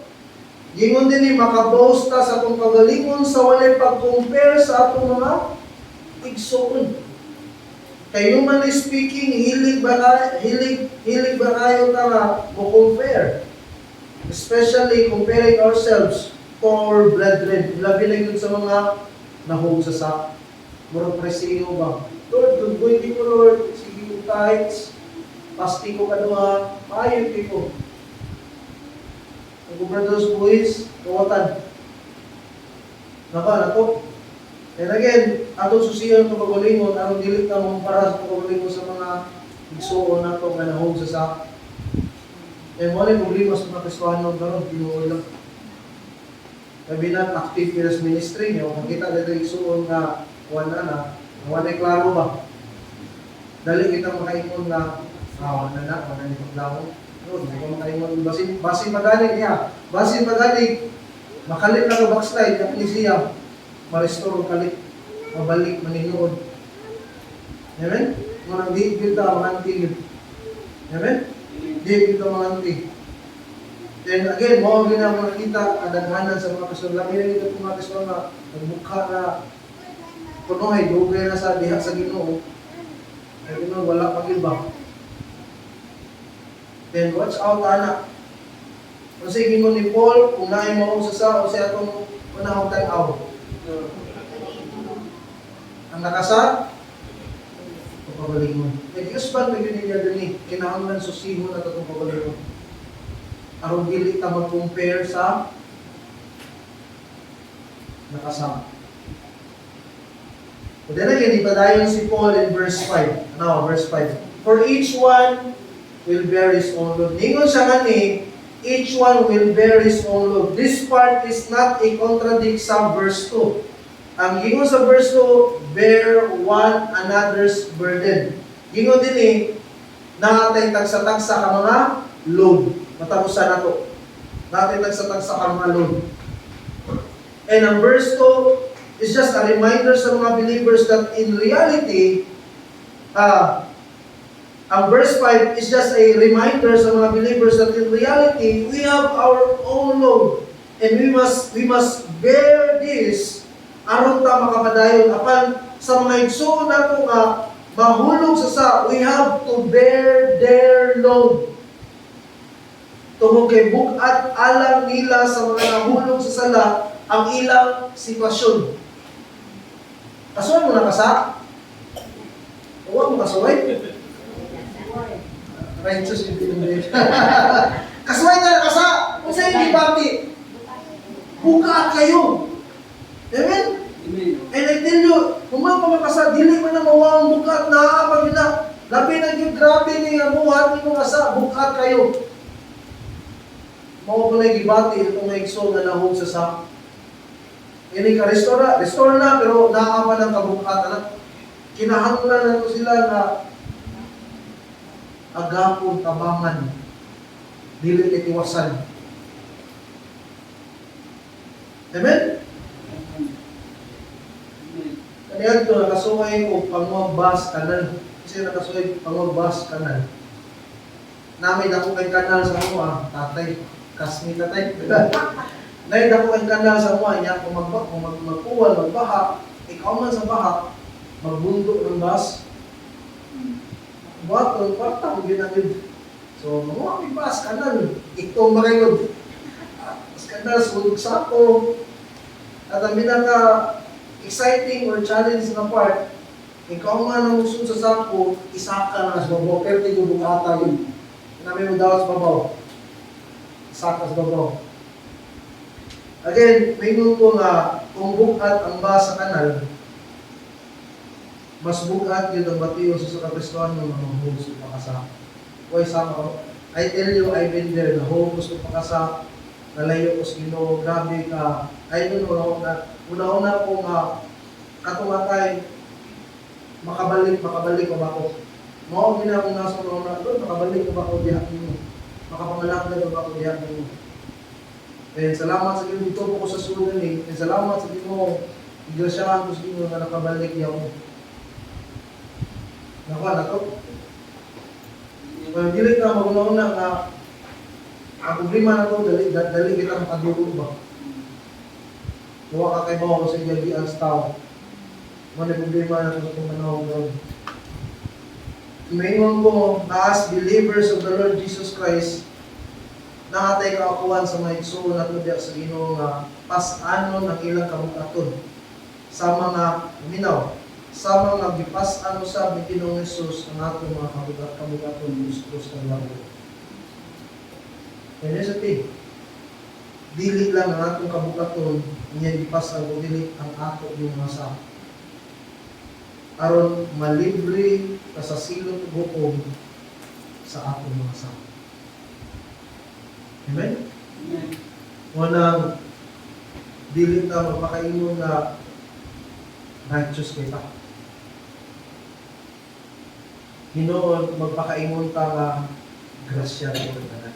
gingon din eh, makabosta sa itong kagalingon sa walay pag-compare sa atong mga igsoon. Kay humanly speaking, hilig ba kayo na mo-compare? Especially comparing ourselves to our brethren. Labi na yun sa mga nahog sa sak. Murag presiyo ba? Lord, good ko Lord. Sige ko tithes. Pasti ko kanuha. Maayon ko. Ang brothers, boys, kawatan. Naba, nato. And again, atong susiyan ng pagalingon, anong dilit na para sa pagalingon sa mga igsoon na ito nga nahog sa sak. And wala yung problema sa mga Kristohanon karon, tinuol lang. Sabi na, active in ministry niyo, kung kita dito igsoon nga, wala yung klaro ba? Dali kita makaingon na, wala nito klaro. Hindi ko makaingon, basin magaling niya. Basin magaling, makalit na ka backslide, yung siya, ma-restore kalit, mabalik, maninood. Amen? Mga di kita, mga antigid. Amen? Di kita, mga antigid. Then again, mo rin ang makita kadaghanan sa mga Kristohanon. Labi na ito mga Kristohanon na nagmukha na punoy, dugay na sa diha sa Ginoo. Ay Ginoo, wala pag iba. Then watch out, anak. Kasi gingon ni Paul, kung naay mo sa sao, siya itong unahong tag-aw. Ang nakasa, pagpagalingon. May Diyos ba na yun niya din kinahanglan susihon at itong pagpagalingon. Arong dili ka mag-compare sa nakasama. But then again, ipadayon si Paul in verse 5. Now, verse 5. For each one will bear his own load. Ningon siya nga ni, each one will bear his own load. This part is not a contradict sa verse 2. Ang gingon sa verse 2, bear one another's burden. Gingon din eh, nakatay tagsa-tagsa ka mga load. Matapusan na to. Dati tagsa-tagsa kang malon. And ang verse 2 is just a reminder sa mga believers that in reality, ang verse 5 is just a reminder sa mga believers that in reality, we have our own load. And we must bear this aron ta makapadayon apan sa mga igsoon nato nga mahulog sa we have to bear their load. Tungod kay bukat alang nila sa mga nahulog sa sala ang ilang sitwasyon. Kasuway mo na kasa? Huwag mo kasuway? Righteous yung pinag-break. Kasuway ka na kasa! Kung sa'yo hindi bati, bukat kayo. Amen? And I tell you, kung mga kasa, dili mo na mawang bukat na pag na. Labi na yung grabe niya buhat, hindi mo kasa, bukat kayo. Mao ko na gibati itong may igsoon na nahog sa sa. Ini ka restore na pero naa pa ng kabukatan na. Kinahanglan na to sila na agapon tabangan dili itiwasan. Amen? Kaniyan ito nakasuway ko pangwagbas kanan. Kasi nakasuway pangwagbas kanan. Namay na ko kay kanal sa mga tatay. Kasmi tatay. Dahil ako ang kanal sa mga niya, kung magpuwal, magbaha, ikaw man sa baha, magbundo ng bas, buhaton, partang, ginagid. So, mga bas, kanal, itong makayod. Mas kanal, sulog sa ako. At ang pinaka-exciting or challenge na part, ikaw man ang usod sa sako, isaka na sa babaw, pero tigubog ata yun. Namin mo daw sa babaw. Isaka sa babaw. Again, may ko nga, kung bukat ang basa kanal, mas bukat yun ang batiyo sa Kristoan ng mga hugos ko pakasa. Uy, sama, I tell you, I've been there, na hugos ko pakasa, nalayo ko sa Ginoo, grabe ka. I don't know, una-una ko nga, katumatay, makabalik ko ba ako? Mao ginakong nasa una, makabalik ko ba ako diyan mo? Makapangalak na ba ako diyan mo? And salamat sa Ginoo dito po ko sa sudan eh. And salamat sa Ginoo. Igrasyahan ko sa Ginoo na nakabalik niya mo. Nakuha na to. Kung dili ka maguna-una nga ang problema na to, dali kita makaduro ba? Huwag ka kay bawa ko sa iyagi ang tao. Mga problema na to sa itong manawag doon. Tumingon ko na as believers of the Lord Jesus Christ, nakatay kaakuan sa mga igsoon at nabiyag sa Ginoo nga pas-anon ang ilang kabukaton sa mga minaw, sa mga gipas-ano sa Ginoong Hesus ang atong mga kabukaton gusto sa lahat. And there's a thing, dili lang ang atong kabukaton niya gipas-ano, dili ang ato yung mga sa aron malibre sa silot gutom sa atong mga sa. Amen? Amen. Unang, dili ta magpakaingon na righteous kita. Hinoon, magpakaingon ta nga grasya kita na.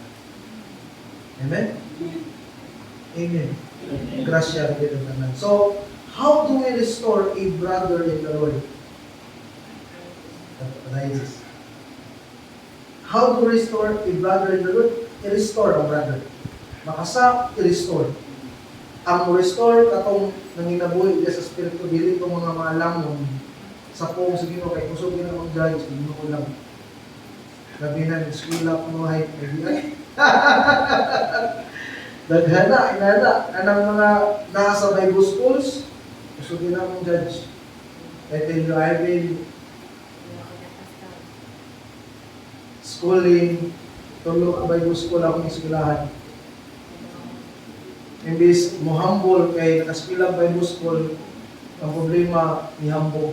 Amen? Amen. Grasya kita na. So, how do we restore a brother in the Lord? How to restore a brother in the Lord? I-restore ang brother. Makasa, i-restore. Ang restore katong nanginabuhi sa spirito dili itong mga maalamon sa pong sa Ginoo kay kusog Ginoo ang judge Ginoo ko lang. Labi na eskwela kuno hay kay daghana inana anang mga nasa Bible schools kusog Ginoo ang judge. I tell you, I've been schooling, tulo ka Bible school akong eskwelahan. Imbis mo humble kay nakaskila Bible school, ang problema ni hambog.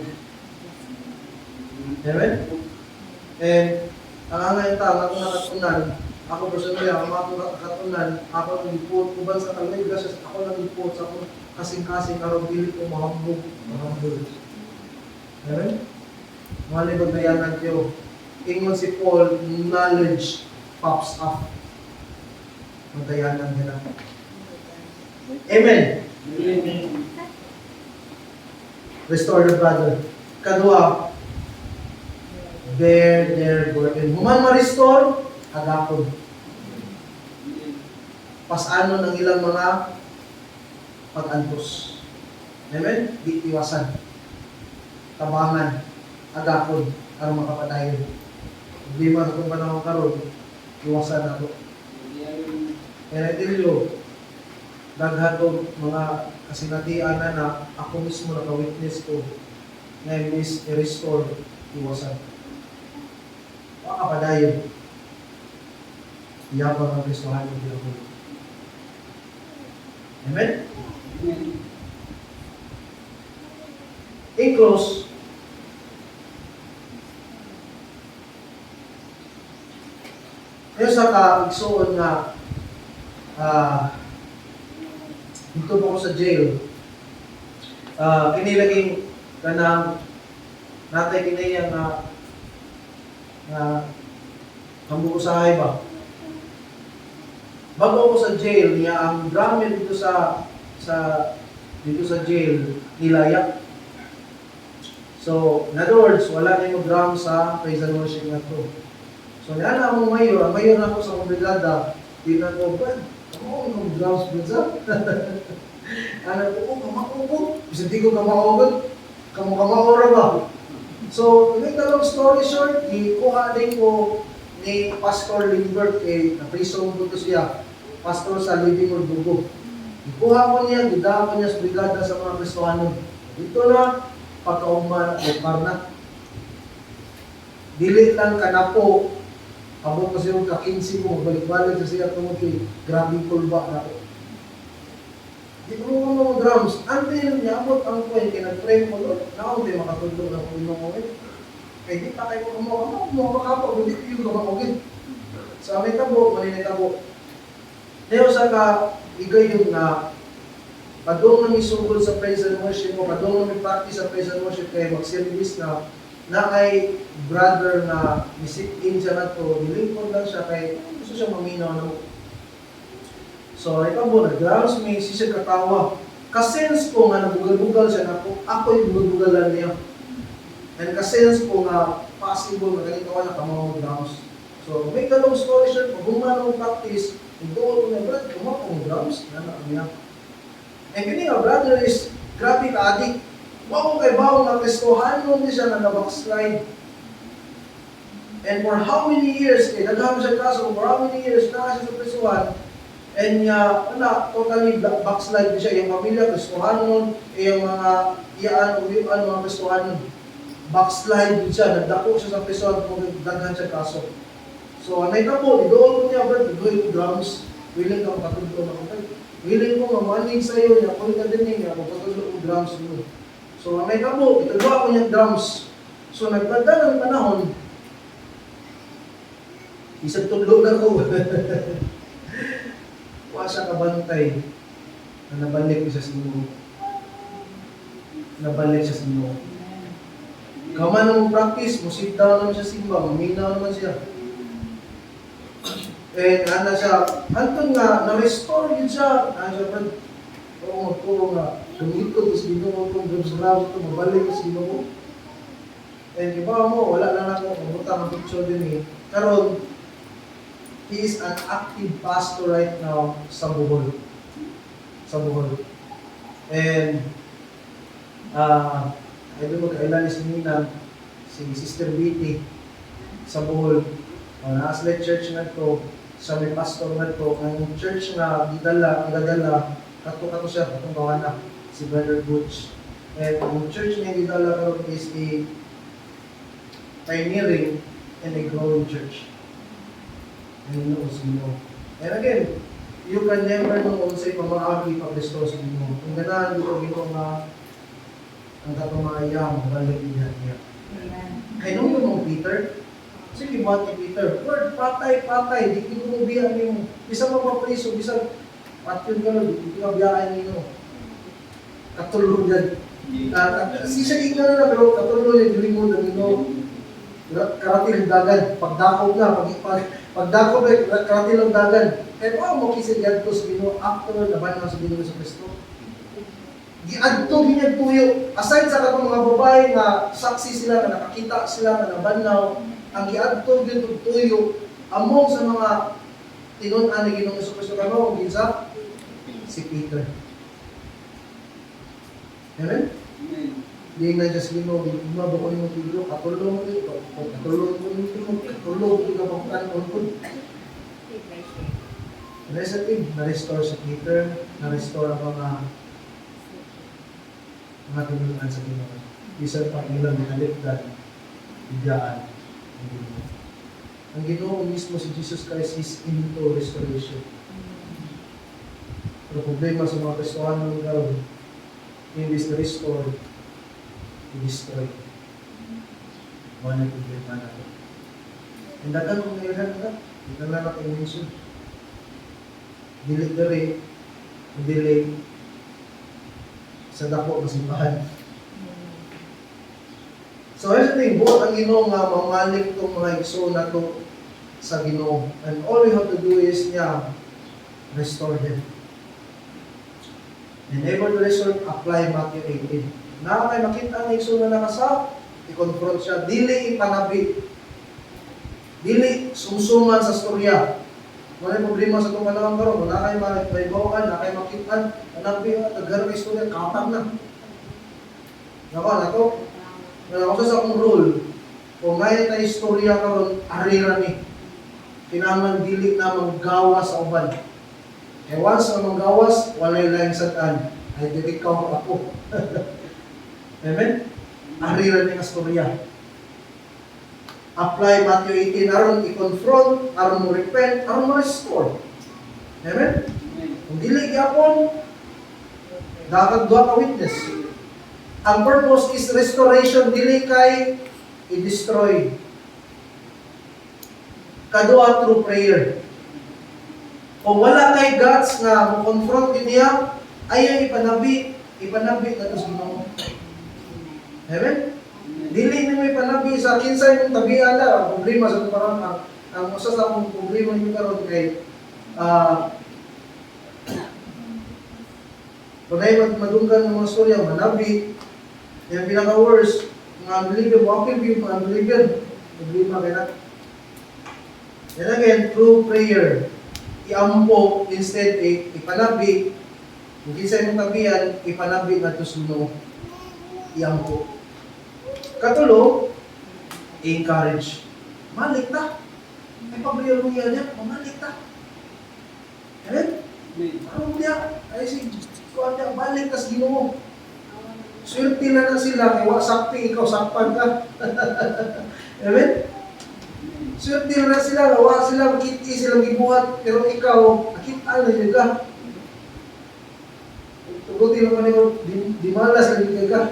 Amen? And ang angay ta, ako nakatunan, ako personally, ako nakatunan, ako nag-report, kuban sa kalay, ako nag-report sa akong kasing-kasing, araw dili ko mahambog. Amen? Mga libag na yan natin. Ingon si Paul, knowledge pops up. Magkayanan nila. Amen. Restore the brother. Kadua, bear their burden. Human ma-restore, agapon. Pasano ng ilang mga pag-antos. Amen? Di iwasan. Tabangan. Agapon. Para makapatayon. Problema sa itong panahon karon, iwasan na ito. And I tell you, daghan to mga kasinatian na ako mismo naka-witness ko na is i-restore, iwasan. Makapadayon. Iyabang ang Kristohan ng Diyos. Amen? In close, ngayon sa kaigsoon nga dito po ako sa jail, kinilaging kanang natay kinayang nambuusahay ba? Bago ako sa jail, niya ang drama dito sa jail nilayak. So, in other words, wala na yung drum sa praise and worship na to. So, yan na ang mayor na ako sa Brigada, di na ko, ba? Ano yung drums, Brigada? Ano ko, kamakugod. Bisa di ko kamakugod. Kamakura ba? So, to make the long story short, ikuha din ko ni Pastor Lindbergh, na-prison ko to siya, pastor sa Living Word Dugo. Ikuha ko niya, gidaan ko niya sa Brigada sa mga Kristohanon. Ito na, pagkaugma o karna. Dili lang ka na po, abot kasi yung ka-15 mo, balik-balik sa siya tungkol kay grabe kulba na po. Di ko mga drums, until niya abot ang point, kinag-pray mo doon, naon di makatulog na kung inungawin. Kaya di pa kayo kumakapa, hindi ko yung kamakawin. Sa amin tabo, malinay tabo. Ngayon sa ka-igay yung na padung nang isugol sa praise and worship mo, padung nang practice sa praise and worship kayo, mag-service na kay brother na visit-in siya na to, nilingkod lang siya kay gusto siya maminaw na mo. So, ikaw mo, nag-drums may siya katawa. Kasense ko nga nabugal-bugal siya na ako yung bugal-bugalan niya. And kasense ko nga possible na ganito ka na kamang drums. So, make the long story short, pag human mo practice, ito na brad, kumakong drums, na niya. And kini nga brother is grabe ka-addict. Wow kay bawang na Kristohanon din siya na nabackslide. And for how many years, naghahan siya kaso, for how many years na siya sa Kristohan, and totally backslide din siya. Yung pamilya, Kristohanon, yung mga mga Kristohanon, backslide din siya, nagdako siya sa Kristohan kung naghahan siya kaso. So, anay ka po, idoon ko niya, brad, idoon ko drums, willing ka makatulog na kapag. Willing ko mamanig sa iyo niya, kung ka din niya, magpatulog ko drums mo. So, may kabo, itagawa ko niyang drums. So, nagtanda ng panahon, isang tudlo na ko. Kuha siya kabantay na nabalik siya sa Ginoo. Nabalik siya sa Ginoo. Kaman ng practice, sit down naman siya simba, maminaw naman siya. Ano siya, hantong nga, na-restore yun siya. Ano siya, brad, oo nga, tumikot sa Ginoo kung drums ito, mabalik sa Ginoo. And iba mo, wala lang ako, mabuta ng picture din eh. Karon, he is an active pastor right now sa Bohol. Sa Bohol. And, I don't know, kailan si Nina, si Sister Betty, sa Bohol. Naaslet church na ito, sa may pastor na ito, ang church na gidala, kato siya, katong kawana, si Brother Butch. And ang church niya gidala karon is a pioneering and a growing church. And And again, you can never know kung sa'yo pamaagi pag-restore sa Ginoo. Kung ganahan dito, Ginoo nga ang katumaya, balik niya. Kaya nung mong Peter, sige ba ni Peter, Lord, patay, di ko mo biyan yung isa mapapriso, isa patyon ka lang, di ko biyakan niyo. Katulog yan. Siya ikaw na, pero katulog yan, galing mo na Ginoo. Karating dagan, pagdakog na, Pagdako ba kratilong dagan. Kaya mo kisig yadto sa Ginoo after naban na sa Ginoo sa Kristo. Giadto binyag tuyo. Aside sa katong mga babae nga saksi sila nga nakakita sila nga nabannaw, ang giadto gyud tuyo among sa mga tinun-an ni Ginoong Jesucristo kamo ginsa si Peter. Amen? Di na just Ginoo, gumabo ko nimo tulo, katulong ko, katulong ko nimo, katulong ko kapakuan ko. Recently, na-restore si Peter, na-restore ang mga tinulungan sa Ginoo. Bisan pa ilang ginaliktad, bigyan ang Ginoo. Ang Ginoo mismo si Jesus Christ is into restoration. Pero problema sa mga Kristohano ng gawin, imbis na restore, i-destroy. Wala problema na ito. Ang dagan kung nailan ka, hindi na natin mention. Delivery, delay, sa dako ng simbahan. So, here's the thing, buot ang Ginoo nga mamalik itong mga igsoon na ito sa Ginoo. And all we have to do is, restore them. And able to restore, apply Matthew 18. Na kay makita ang igsoon na nakasap, i-confront siya, dili ipanabi. Dili sumsuman sa storya. Wala problema sa itong panahon karon, wala kayo maibawan, wala kayo makitaan, panabi, tagarang istorya, kapag na. Nako, Nako sa akong rule, kung ngayon na istorya karon, arira ni. Kinaman dili na manggawas sa uban. E once na manggawas, wala yung laing satan. Ay, dili ka ako. Amen? Arira ni istorya. Apply Matthew 18, aron i-confront, aron mo repent, aron mo restore. Amen? Kung dili gyapon, dapat duha ka witness. Ang purpose is restoration, dili kay i-destroy. Kadua through prayer. Kung wala kay guts nga mo confront niya, ayaw ipanabi na to sa Ginoo. Amen? Dili ni may panabi sa kinsay mong tabian na problema sa karon ang usa sa akong problema niyo karon kay Panay madunggan ng mga storya, manabi, yung pinaka-worst, mga unbeliever, wakil yung mga unbeliever, problema kaya na. And again, through prayer, iampo, instead, ipanabi, kung kinsay mong tabian, ipanabi na to suno, iampo. Katulo, encourage. Malik ta. May pabriyo mo yan niya, mamalik ta. Amen? Ano mo niya? Ay, kuha niya, balik tas Ginoo. Swerte na sila, kaya sakti, ikaw sakpan ka. Amen? Swerte na sila, gawa sila, makiti silang gibuhat, pero ikaw, nakita na yun ka. Tugutin naman yun, di malas na yun ka.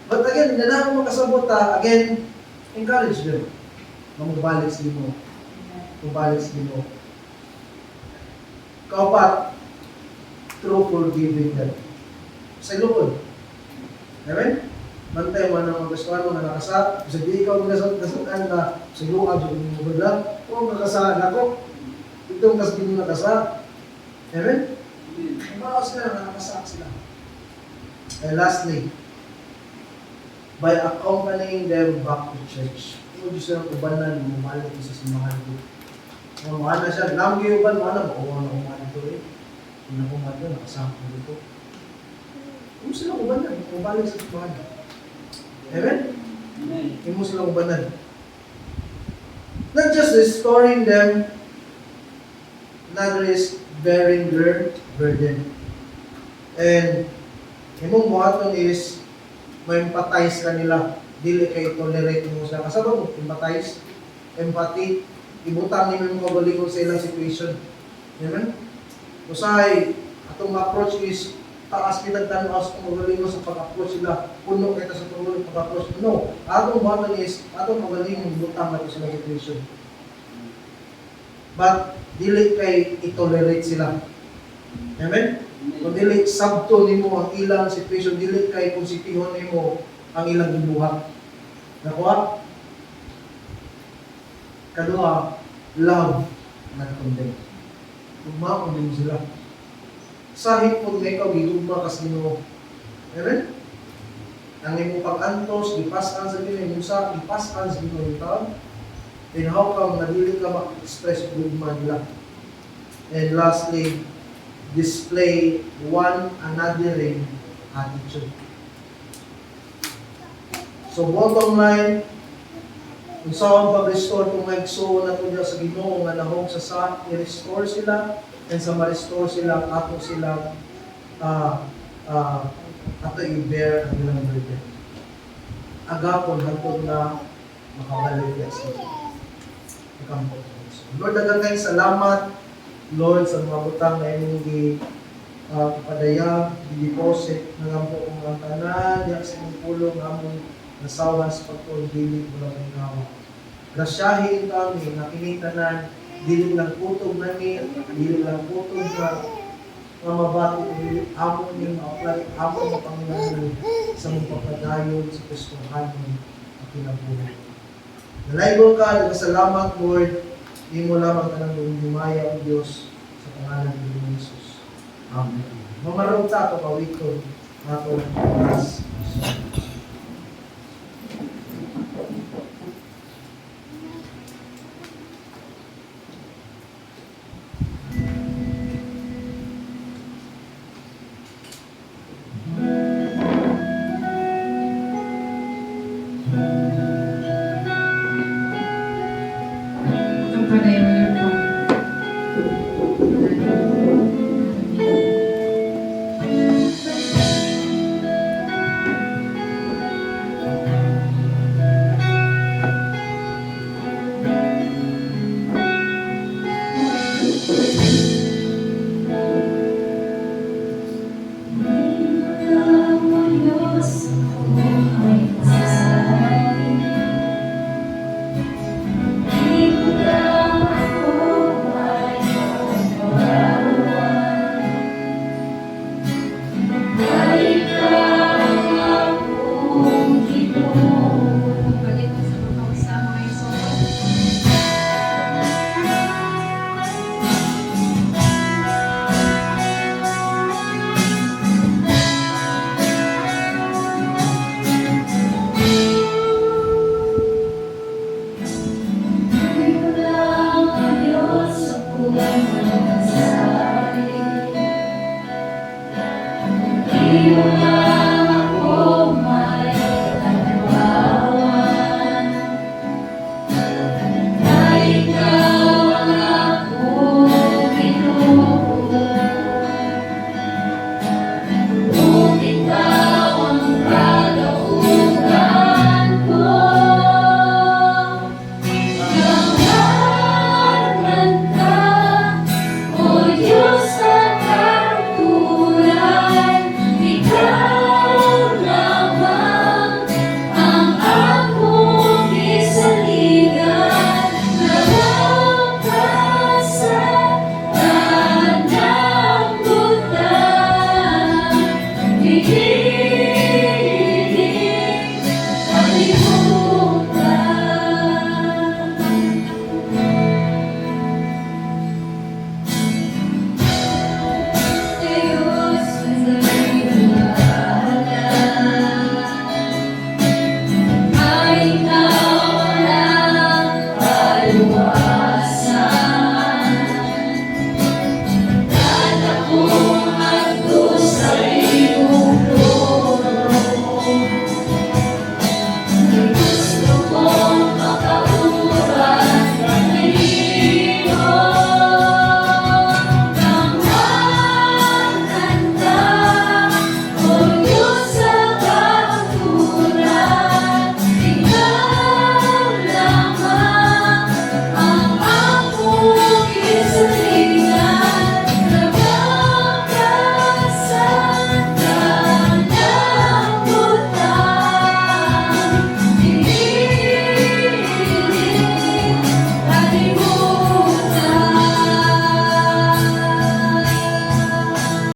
But again, na mo makasabot again, encourage them. Mamubalik sa Ginoo. Mubalik sa Ginoo. Kaupat, through forgiving them. Sa loob. Amen? Mantay mo ng mga gustuhan mo na nakasa. Kasi di ikaw nagkasaan na sa luha, dyan mo ba? O nakasaan ako. Itong kasi din nakasa. Amen? Maos sila, nakasa sila. And lastly, by accompanying them back to church. Kung gusto silang ubanan, mumalik sa simahan ko. Kung mahal na siya, lamang yung uban, mahal na, makuha na uman ito eh. Kung nakuha ito, nakasama ko dito. Kung silang ubanan, mumalik sa simahan. Amen? Kung mo silang ubanan. Not just restoring them, another is bearing their burden. And, imong buhaton is, ma-empathize ka nila, dili kay tolerate mo sila. Kasama mo, empathize, empathy, ibutang nila mo kabalikon sa ilang situation. Amen? Usay, atong approach is, taas pinagtanawas kung magaling mo sa pag-approach sila, puno kita sa tulong pag-approach. No, atong button is, atong magaling mo ibutang natin sa situation. But, dili kay i-tolerate sila. Amen? Kung dili sabto nimo ang ilang situation, dili kay konsipihon nimo ang ilang gibuhat. Nakuha? Kadua, love nag-condemn. Gugma-condemn sila. Sa hipon nga ikaw, gigugma kas Ginoo. Amen? Ang imong pag-antos, gipas-an sa Ginoo, imong sa ipas-an sa Ginoo yung taon. And how come nadili ka mag-express gugma nila? And lastly, display one another attitude. So bottom line, kung saan pag-restore kung may igsoon na po sa Ginoo nga nahog sa i-restore sila and sa ma-restore sila ato sila ato i-bear ang ilang burden. Agapon hantod na makabalik yan sila. Lord, daghang salamat Lord sa mga butang na imong padaya, di-deposit na lang po ang tanan, yak sa imong pulong among nasawa sa pagpulong mo lang ikaw. Grasyahin kami, nakilitanan, dili lang putog namin, dili lang putog na mamabati, dili amon yung ma-apply, amon yung Panginoon sa mong pagpadayon sa Kristohan mo at kinabuhay. Nalaybol ka, nagkasalamat Lord, di mo lamang ka ng lumaya o Diyos sa pangalan ng Jesus. Amen. Mamarong ta ito, pawikon, nato oras.